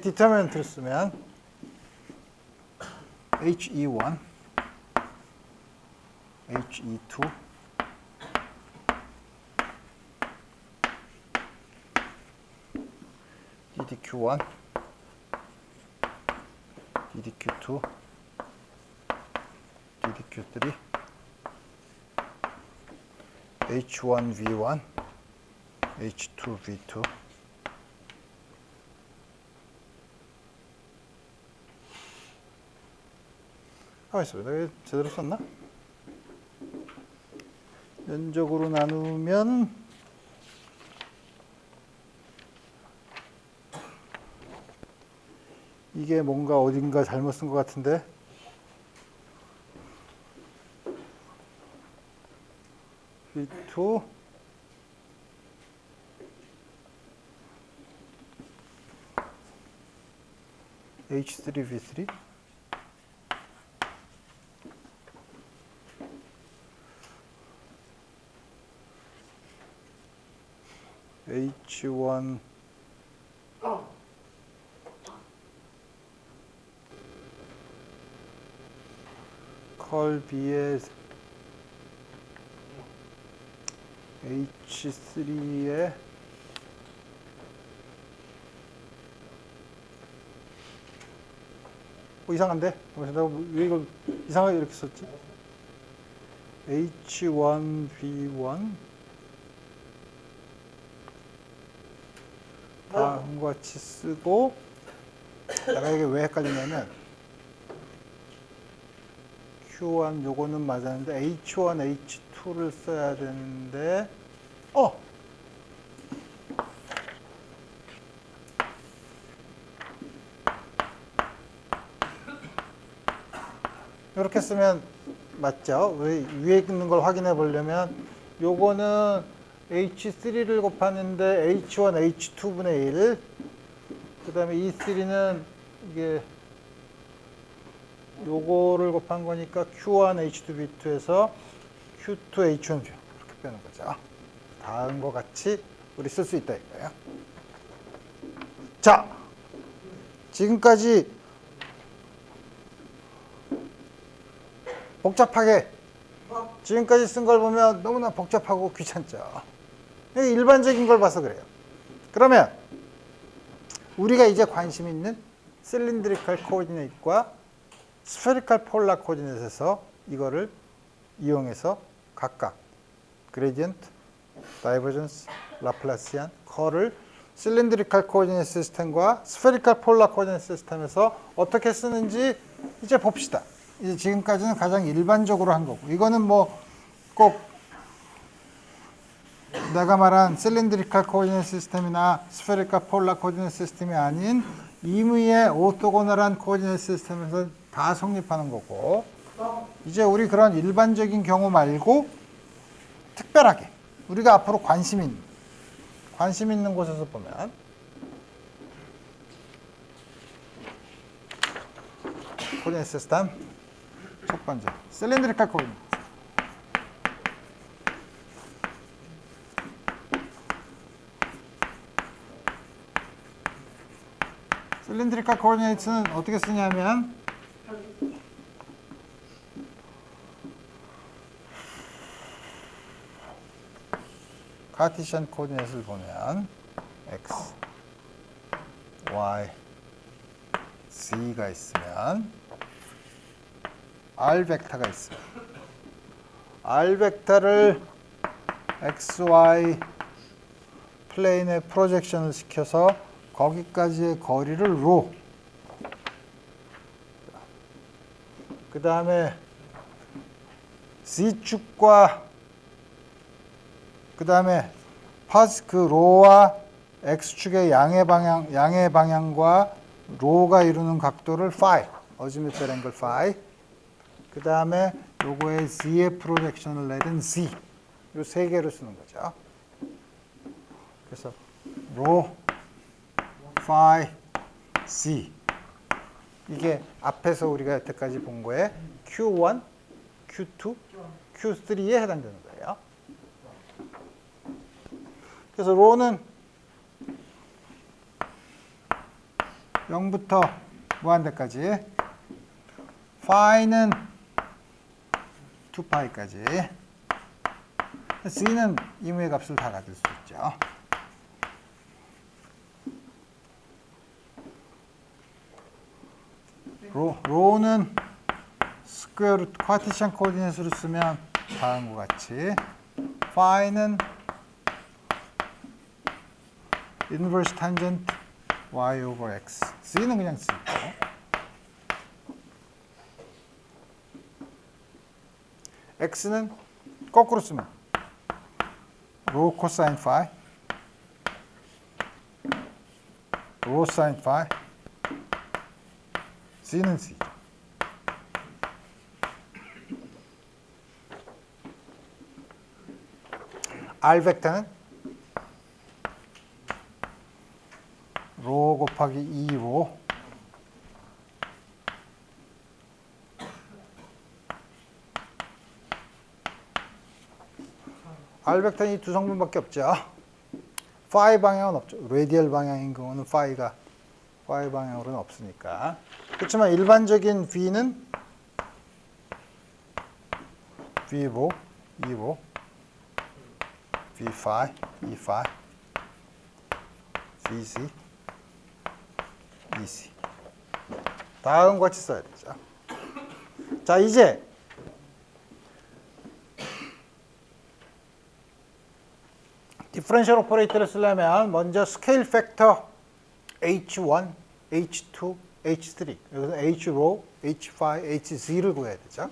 디터미넌트를 쓰면 HE1, HE2, DDQ1, DDQ2, DDQ3, H1V1, H2V2. 가만 있어. 내가 제대로 썼나? 면적으로 나누면 이게 뭔가 어딘가 잘못 쓴 것 같은데. V2 H3V3 H1 컬 B에 H3에 이상한데? 내가 왜 이걸 이상하게 이렇게 썼지? H1V1 다음과 같이 쓰고 내가 이게 왜 헷갈리냐면 Q1 요거는 맞았는데 H1, H2를 써야 되는데 이렇게 쓰면 맞죠? 위에 있는 걸 확인해 보려면 요거는 H3를 곱하는데 H1, H2분의 1. 그 다음에 E3는 이게 요거를 곱한 거니까 Q1, H2, B2에서 Q2, H1, B2 이렇게 빼는 거죠. 다음과 같이 우리 쓸 수 있다 이거예요. 자, 지금까지 복잡하게 지금까지 쓴 걸 보면 너무나 복잡하고 귀찮죠. 일반적인 걸 봐서 그래요. 그러면 우리가 이제 관심 있는 실린드리컬 코오디네이트와 스페리컬 폴라 코오디네이트에서 이거를 이용해서 각각 그레디언트, 다이버전스, 라플라시안, 컬을 실린드리컬 코오디네이트 시스템과 스페리컬 폴라 코오디네이트 시스템에서 어떻게 쓰는지 이제 봅시다. 이제 지금까지는 가장 일반적으로 한 거고 이거는 뭐 꼭 내가 말한 실린드리컬 코오디네이트 시스템이나 스페리컬 폴라 코오디네이트 시스템이 아닌 임의의 오토고널한 코오디네이트 시스템에서 다 성립하는 거고 이제 우리 그런 일반적인 경우 말고 특별하게 우리가 앞으로 관심 있는 곳에서 보면 코오디네이트 시스템 첫 번째 실린드리컬 코오디네이트 실린드리컬 코오디네이트는 어떻게 쓰냐면 카티션 코오디네이트를 보면 x, y, z가 있으면 r 벡터가 있어요. r 벡터를 x, y 플레인에 프로젝션을 시켜서 거기까지의 거리를 로. 그 다음에 z축과 그 다음에 그 로와 x축의 양의 방향과 로가 이루는 각도를 phi, 어지미터 앵글 phi. 그 다음에 요거에 z의 프로젝션을 내린 z. 요 세 개로 쓰는 거죠. 그래서 로, phi, z. 이게 앞에서 우리가 여태까지 본 거에 Q1, Q2, Q3에 해당되는 거예요. 그래서 로는 0부터 무한대까지, phi는 2파이까지, z는 임의의 값을 다 가질 수 있죠. 로는 스퀘어 루트 카티시안 코디네이트로 쓰면 다음과 같이 파이는 인버스 탄젠트 y over x. z는 그냥 쓰고 x는 거꾸로 쓰면 로 코사인 파이 로 사인 파이 z는 z. r 벡터는 로 곱하기 2로 r 벡터는 이 두 성분밖에 없죠. 파이 방향은 없죠. 레디얼 방향인 경우는 파이가 파이 방향으로는 없으니까. 그렇지만 일반적인 V는 V로, E로, V 파이, E 파이, VC, EC. 다음과 같이 써야 되죠. 자, 이제 디퍼런셜 오퍼레이터를 쓰려면 먼저 스케일 팩터 H1, H2, H3 여기서 H로, H5, HZ를 구해야 되죠.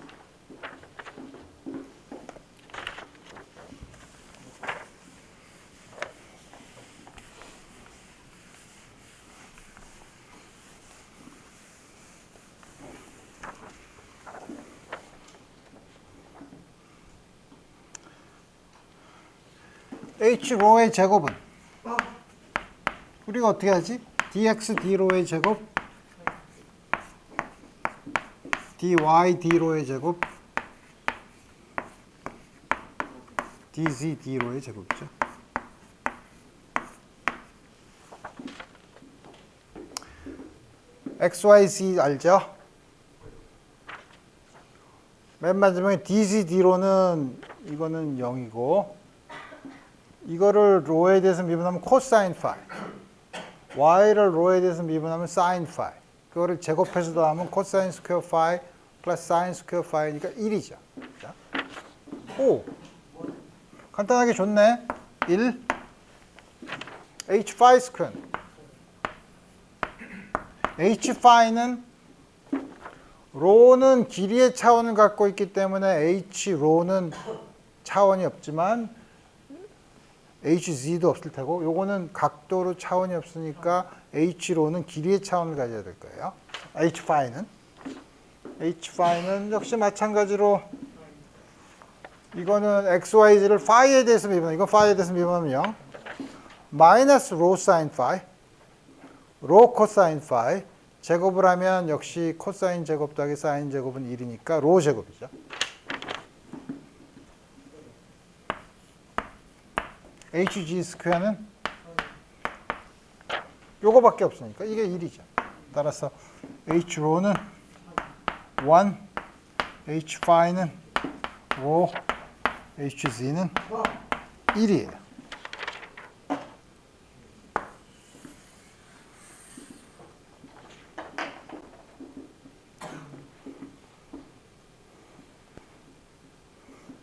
H로의 제곱은 우리가 어떻게 하지? dx d로의 제곱 dy d로의 제곱 dz d로의 제곱이죠. x, y, z 알죠? 맨 마지막에 dz d로는 이거는 0이고 이거를 로에 대해서 미분하면 코사인 파이, y를 로에 대해서 미분하면 사인 파이, 그거를 제곱해서 더하면 코사인 스퀘어 파이 플러스 사인 스퀘어 파이니까 1이죠. 자. 오, 간단하게 좋네. 1 h 파이 스퀘어. h 파이는 로는 길이의 차원을 갖고 있기 때문에 h 로는 차원이 없지만 HZ도 없을 테고 요거는 각도로 차원이 없으니까 H로는 길이의 차원을 가져야 될 거예요. H파이는 역시 마찬가지로 이거는 XYZ를 파이에 대해서 미분하면 이건 파이에 대해서 미분하면 0 마이너스 로 사인 파이 로 코사인 파이 제곱을 하면 역시 코사인 제곱 더하기 사인 제곱은 1이니까 로 제곱이죠. HG 스퀘어는 요거밖에 없으니까 이게 1이죠. 따라서 H로는 1, H파이는 로, HZ는 1이에요.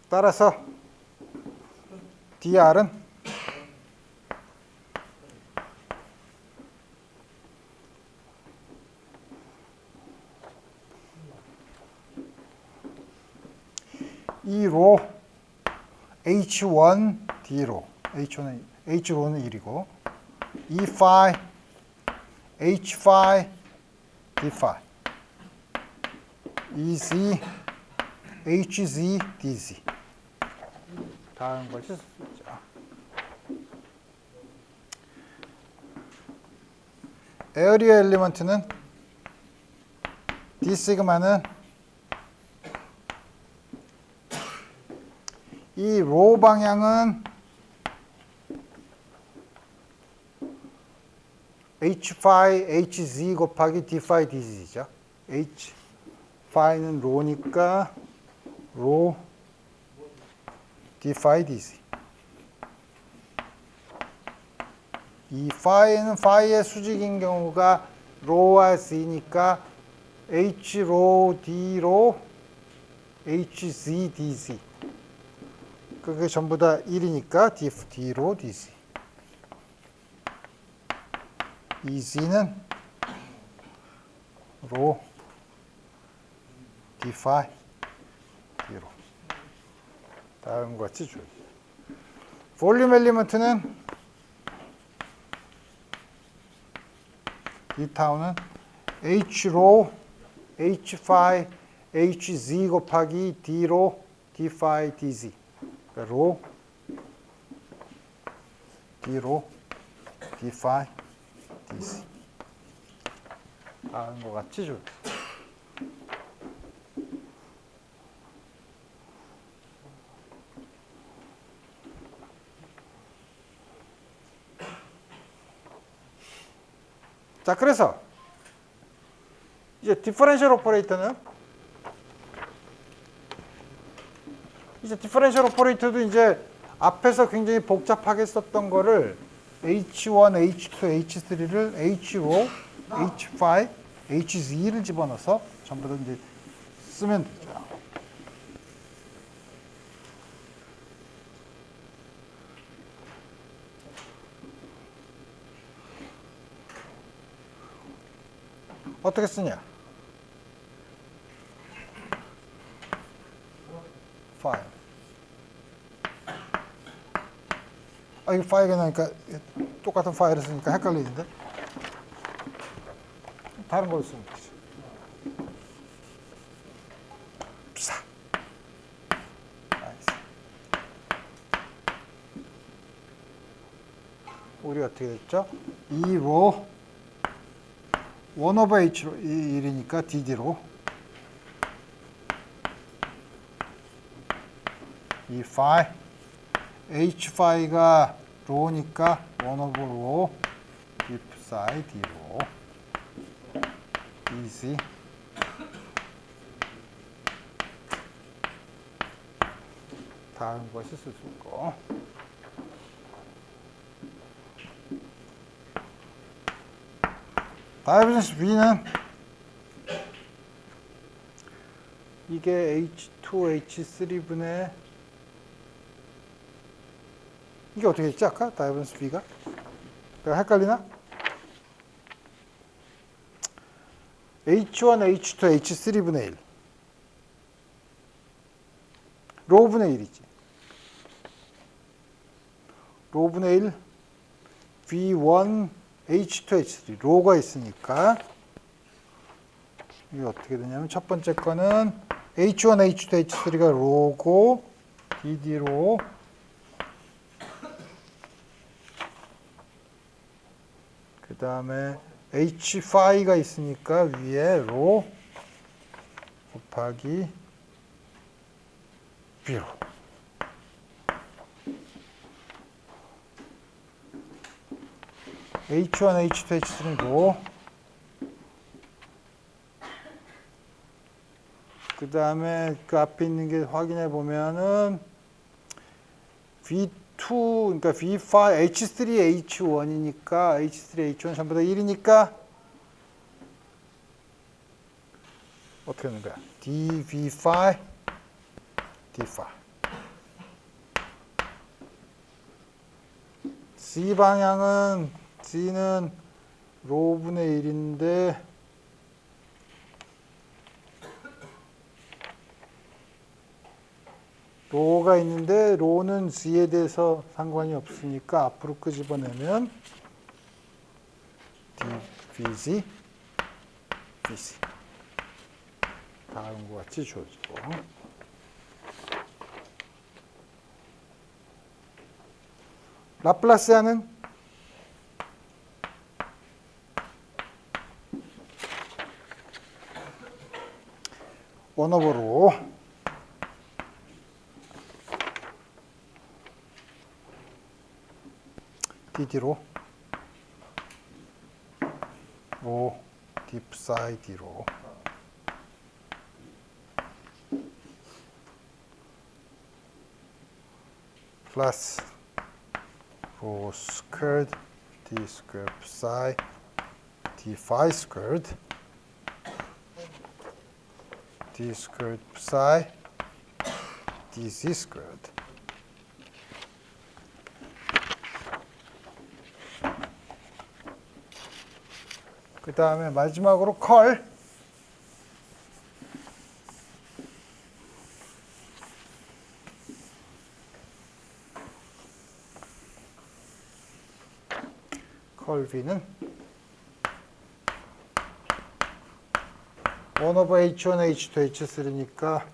따라서 DR은 이 로 H1 D로 H로는 1이고 E 파이 H 파이 D 파이 EZ HZ DZ 다음 것이 있죠. 에어리어 엘리먼트는 D 시그마는 이 로 방향은 H 파이 HZ 곱하기 D 파이 DZ죠. H 파이는 로니까 로 D 파이 DZ. 이 파이는 파이의 수직인 경우가 로와 Z니까 H 로 D 로 HZ DZ. 그게 전부 다 1이니까 D 로 DZ. EZ는 로 D 파이 D로. 다음과 같이 줘요. 볼륨 엘리먼트는 이 타운은 H로 H 파이 HZ 곱하기 D로 D 파이 DZ. 그러니까 로 D로 D 파이 DZ. 다른 것 같이 줘요. 자, 그래서 이제 디퍼런셜 오퍼레이터는 디퍼런셜 오퍼레이터도 이제 앞에서 굉장히 복잡하게 썼던 거를 H1, H2, H3를 H로 H5, HZ를 집어넣어서 전부 다 이제 쓰면 되죠. 어떻게 쓰냐? 파일. 이거 파일이 나니까 똑같은 파일을 쓰니까 헷갈리는데? 다른 걸로 쓰면 되지. 사. 우리 어떻게 됐죠? 2로 1/h로 1이니까 dd로 이 파이 h 파이가 로니까 1/로 d psi d로 easy 다음 것이 쓸 수 있고 다이버전스 B는 이게 H2, H3분의 이게 어떻게 했지 아까? 다이버전스 B가? 내가 헷갈리나? H1, H2, H3분의 1 로분의 1이지 로분의 1 V1 H2, H3 로가 있으니까 이게 어떻게 되냐면 첫 번째 거는 H1, H2, H3가 로고 DD로 그 다음에 H 파이가 있으니까 위에 로 곱하기 B로 H1, H2, H3는 로 그 다음에 그 앞에 있는 게 확인해 보면은 V2 그러니까 V5 H3 H1이니까 H3 H1 전부 다 1이니까 어떻게 하는 거야? DV5 D5 C 방향은 C는 로분의 1인데 로가 있는데 로는 C에 대해서 상관이 없으니까 앞으로 끄집어내면 DVG BC 다음과 같이 주어지고 라플라스아는 원오버로 DD로 로 딥사이 D로 플러스 로 스퀘어드 D 스퀘어 psi D 파이 스퀘어드 d squared psi dz squared. 그 다음에 마지막으로 컬. 컬 V는 1 over H1, H2, H3니까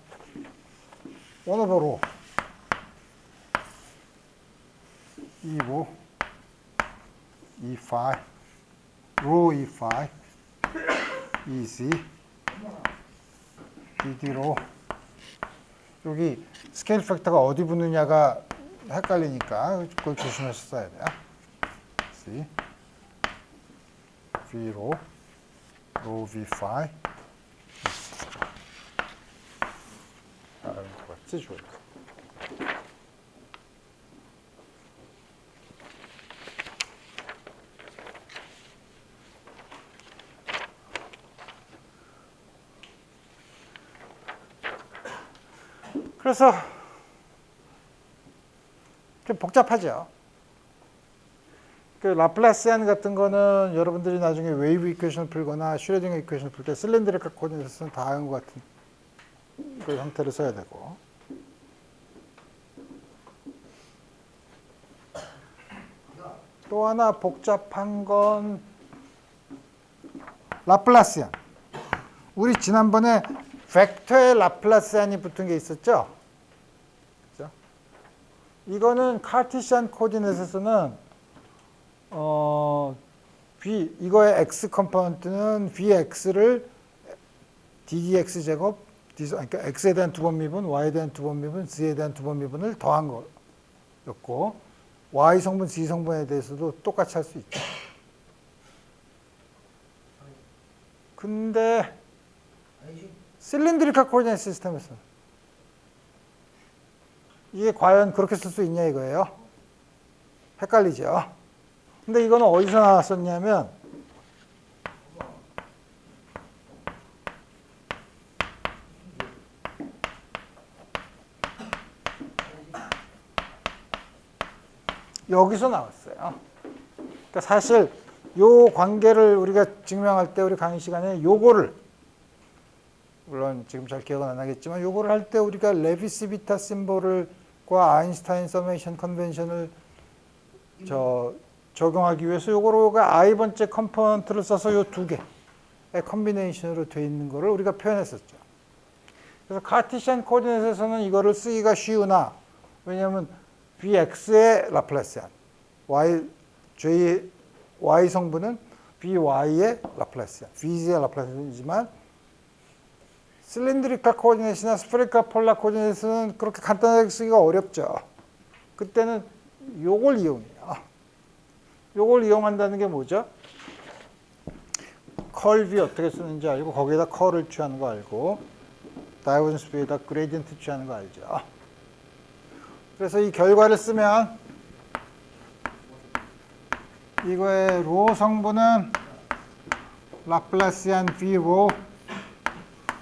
1 over 로 E5, E5, 로 E5, EZ, DD로 여기 스케일 팩터가 어디 붙느냐가 헷갈리니까 그걸 조심해서 써야 돼요. C, V로, 로 V5, 이런 거 같지? 좋을 거. 그래서 좀 복잡하죠. 그 라플라시안 같은 거는 여러분들이 나중에 웨이브 이퀘이션을 풀거나 슈레딩거 이퀘이션을 풀 때 실린드리컬 코디네이트는 다 한 것 같은 그 형태를 써야 되고. 또 하나 복잡한 건 라플라시안. 우리 지난번에 벡터에 라플라시안이 붙은 게 있었죠? 그죠? 이거는 카르티시안 코디네이트에서는 이거의 x 컴포넌트는 vx를 ddx 제곱, 그러니까 x에 대한 두 번 미분, y에 대한 두 번 미분, z에 대한 두 번 미분을 더한 거였고, y 성분, z 성분에 대해서도 똑같이 할 수 있죠. 근데 실린드리컬 코디네이트 시스템에서 이게 과연 그렇게 쓸 수 있냐 이거예요. 헷갈리죠. 근데 이거는 어디서 나왔었냐면 여기서 나왔어요. 그러니까 사실 요 관계를 우리가 증명할 때 우리 강의 시간에 요거를 물론 지금 잘 기억은 안 나겠지만 요거를 할 때 우리가 레비스 비타 심볼과 아인슈타인 서메이션 컨벤션을 적용하기 위해서 요거가 i번째 컴포넌트를 써서 요 두 개의 컨비네이션으로 되어 있는 거를 우리가 표현했었죠. 그래서 카르티시안 코디네이트에서는 이거를 쓰기가 쉬우나 왜냐하면 Vx의 라플라시안, Y 성분은 Vy의 라플라시안, Vz의 라플라시안이지만 실린드리컬 코디네이트나 스페리컬 폴라 코디네이트는 그렇게 간단하게 쓰기가 어렵죠. 그때는 요걸 이용해요. 요걸 이용한다는 게 뭐죠? 컬 V 어떻게 쓰는지 알고 거기에다 컬을 취하는 거 알고 다이버전스 V에다 그레디언트 취하는 거 알죠. 그래서 이 결과를 쓰면 이거의 로 성분은 라플라시안 V 로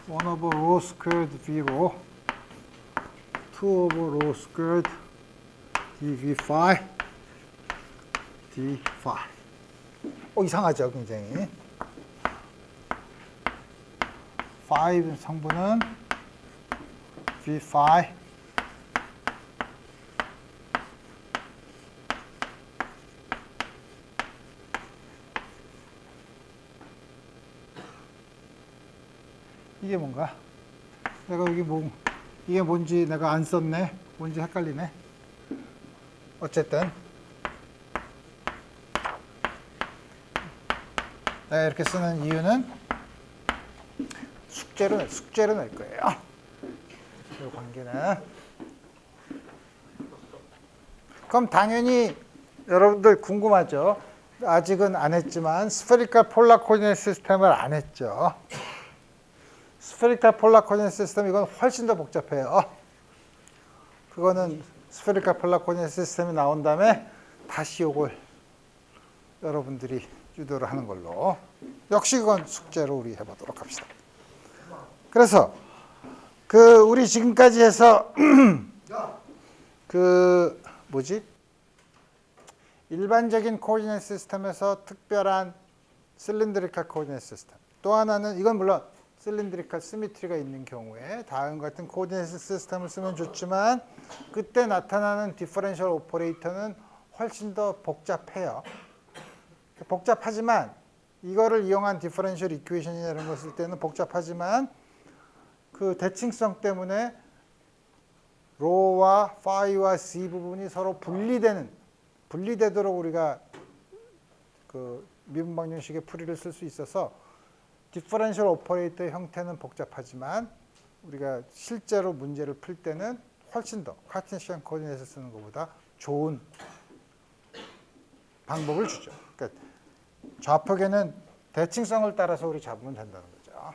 1 over rho squared V 로 2 over rho squared dV phi d phi. 이상하죠, 굉장히. phi 성분은 V phi 이게 뭔가? 내가 여기 이게 뭔지 내가 안 썼네. 뭔지 헷갈리네. 어쨌든 내가 이렇게 쓰는 이유는 숙제로 낼 거예요. 이 관계는. 그럼 당연히 여러분들 궁금하죠? 아직은 안 했지만 스페리컬 폴라 코디네이트 시스템을 안 했죠. 스페리컬 폴라 코디네이트 시스템 이건 훨씬 더 복잡해요. 그거는 스페리컬 폴라 코디네이트 시스템이 나온 다음에 다시 이걸 여러분들이 유도를 하는 걸로. 역시 그건 숙제로 우리 해보도록 합시다. 그래서 우리 지금까지 해서 일반적인 코디네이트 시스템에서 특별한 실린드리컬 코디네이트 시스템. 또 하나는 이건 물론 실린드리컬 시미트리가 있는 경우에 다음 같은 코디네이트 시스템을 쓰면 좋지만 그때 나타나는 디퍼런셜 오퍼레이터는 훨씬 더 복잡해요. 복잡하지만 이거를 이용한 디퍼런셜 이퀘이션이나 이런 거 쓸 때는 복잡하지만 그 대칭성 때문에 로와 파이와 C 부분이 서로 분리되도록 우리가 그 미분 방정식의 풀이를 쓸 수 있어서 디퍼런셜 오퍼레이터의 형태는 복잡하지만 우리가 실제로 문제를 풀 때는 훨씬 더 카르테시안 코디네이트를 쓰는 것보다 좋은 방법을 주죠. 그러니까 좌표계는 대칭성을 따라서 우리 잡으면 된다는 거죠.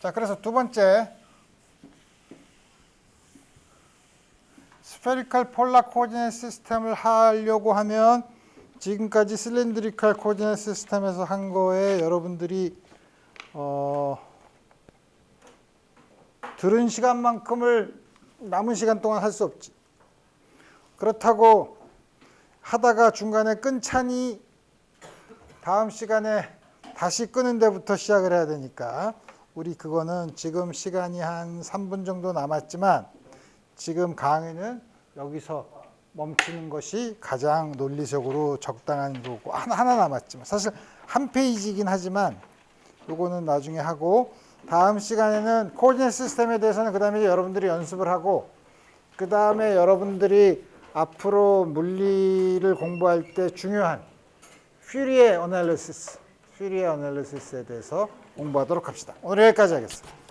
자, 그래서 두 번째 스페리컬 폴라 코디네이트 시스템을 하려고 하면 지금까지 실린드리컬 코디네이트 시스템에서 한 거에 여러분들이 들은 시간만큼을 남은 시간 동안 할 수 없지. 그렇다고 하다가 중간에 끊자니 다음 시간에 다시 끄는 데부터 시작을 해야 되니까 우리 그거는 지금 시간이 한 3분 정도 남았지만 지금 강의는 여기서 멈추는 것이 가장 논리적으로 적당한 거고 하나 남았지만 사실 한 페이지이긴 하지만 요거는 나중에 하고 다음 시간에는 코디네이트 시스템에 대해서는 그 다음에 여러분들이 연습을 하고 그 다음에 여러분들이 앞으로 물리를 공부할 때 중요한 퓨리에 어널리시스에 대해서 공부하도록 합시다. 오늘 여기까지 하겠습니다.